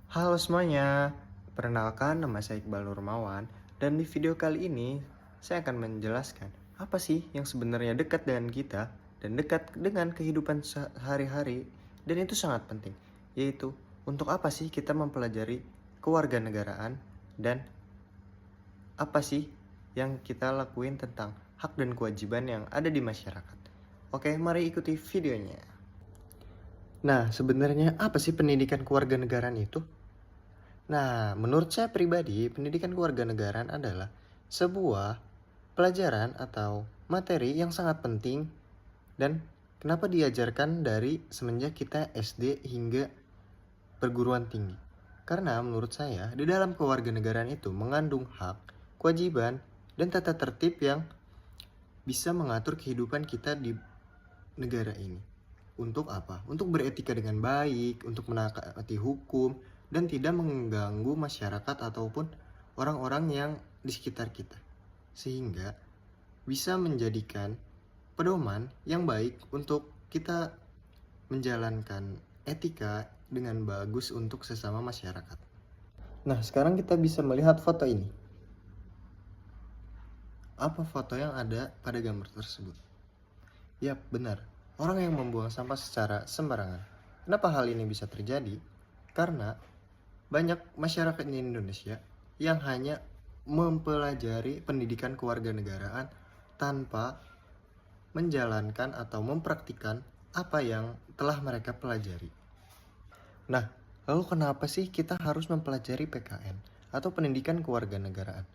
Halo semuanya, perkenalkan nama saya Iqbal Nurmawan dan di video kali ini saya akan menjelaskan apa sih yang sebenarnya dekat dengan kita dan dekat dengan kehidupan sehari-hari dan itu sangat penting, yaitu untuk apa sih kita mempelajari kewarganegaraan dan apa sih yang kita lakuin tentang hak dan kewajiban yang ada di masyarakat. Oke, mari ikuti videonya. Nah, sebenarnya apa sih pendidikan kewarganegaraan itu? Nah, menurut saya pribadi, pendidikan kewarganegaraan adalah sebuah pelajaran atau materi yang sangat penting dan kenapa diajarkan dari semenjak kita SD hingga perguruan tinggi. Karena menurut saya, di dalam kewarganegaraan itu mengandung hak, kewajiban, dan tata tertib yang bisa mengatur kehidupan kita di negara ini. Untuk apa? Untuk beretika dengan baik, untuk menaati hukum, dan tidak mengganggu masyarakat ataupun orang-orang yang di sekitar kita. Sehingga bisa menjadikan pedoman yang baik untuk kita menjalankan etika dengan bagus untuk sesama masyarakat. Nah, sekarang kita bisa melihat foto ini. Apa foto yang ada pada gambar tersebut? Yap, benar. Orang yang membuang sampah secara sembarangan. Kenapa hal ini bisa terjadi? Karena banyak masyarakat di Indonesia yang hanya mempelajari pendidikan kewarganegaraan tanpa menjalankan atau mempraktikkan apa yang telah mereka pelajari. Nah, lalu kenapa sih kita harus mempelajari PKN atau pendidikan kewarganegaraan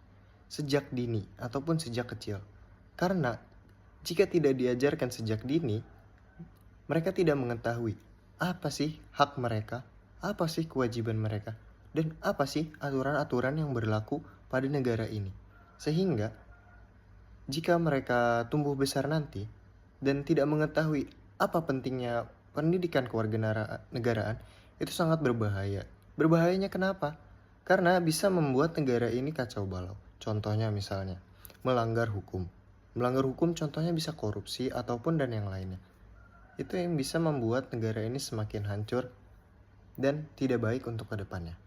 sejak dini ataupun sejak kecil? Karena jika tidak diajarkan sejak dini, mereka tidak mengetahui apa sih hak mereka, apa sih kewajiban mereka, dan apa sih aturan-aturan yang berlaku pada negara ini. Sehingga jika mereka tumbuh besar nanti dan tidak mengetahui apa pentingnya pendidikan kewarganegaraan, itu sangat berbahaya. Berbahayanya kenapa? Karena bisa membuat negara ini kacau balau. Contohnya misalnya, melanggar hukum. Melanggar hukum contohnya bisa korupsi ataupun dan yang lainnya. Itu yang bisa membuat negara ini semakin hancur dan tidak baik untuk kedepannya.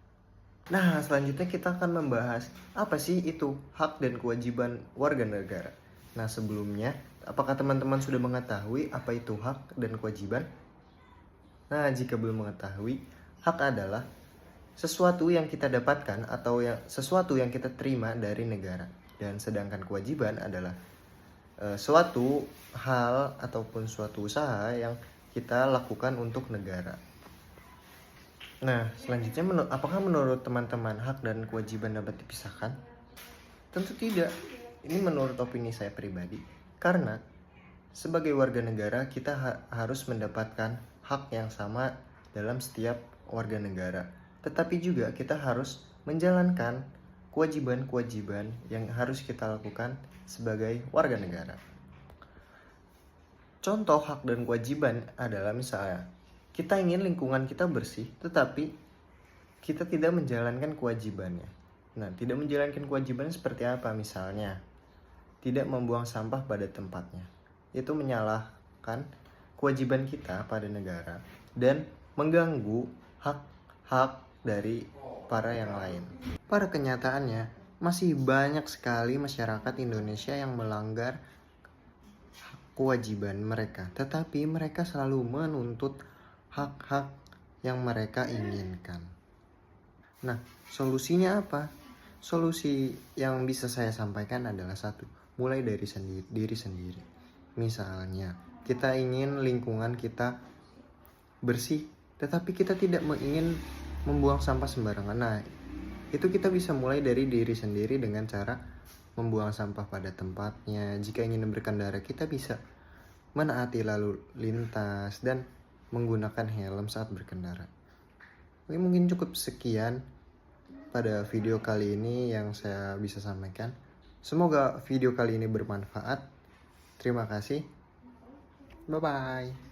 Nah, selanjutnya kita akan membahas apa sih itu hak dan kewajiban warga negara. Nah, sebelumnya, apakah teman-teman sudah mengetahui apa itu hak dan kewajiban? Nah, jika belum mengetahui, hak adalah sesuatu yang kita dapatkan atau sesuatu yang kita terima dari negara. Dan sedangkan kewajiban adalah suatu hal ataupun suatu usaha yang kita lakukan untuk negara. Nah, selanjutnya apakah menurut teman-teman hak dan kewajiban dapat dipisahkan? Tentu tidak. Ini menurut opini saya pribadi. Karena sebagai warga negara kita harus mendapatkan hak yang sama dalam setiap warga negara. Tetapi juga kita harus menjalankan kewajiban-kewajiban yang harus kita lakukan sebagai warga negara. Contoh hak dan kewajiban adalah misalnya kita ingin lingkungan kita bersih, tetapi kita tidak menjalankan kewajibannya. Nah, tidak menjalankan kewajiban seperti apa? Misalnya, tidak membuang sampah pada tempatnya. Itu menyalahkan kewajiban kita pada negara dan mengganggu hak-hak dari para yang lain. Pada kenyataannya, masih banyak sekali masyarakat Indonesia yang melanggar kewajiban mereka, tetapi mereka selalu menuntut hak-hak yang mereka inginkan. Nah, solusinya apa? Solusi yang bisa saya sampaikan adalah satu, mulai dari diri sendiri. Misalnya, kita ingin lingkungan kita bersih, tetapi kita tidak ingin membuang sampah sembarangan. Nah, itu kita bisa mulai dari diri sendiri dengan cara membuang sampah pada tempatnya. Jika ingin berkendara, kita bisa menaati lalu lintas dan menggunakan helm saat berkendara. Oke, mungkin cukup sekian pada video kali ini yang saya bisa sampaikan. Semoga video kali ini bermanfaat. Terima kasih. Bye-bye.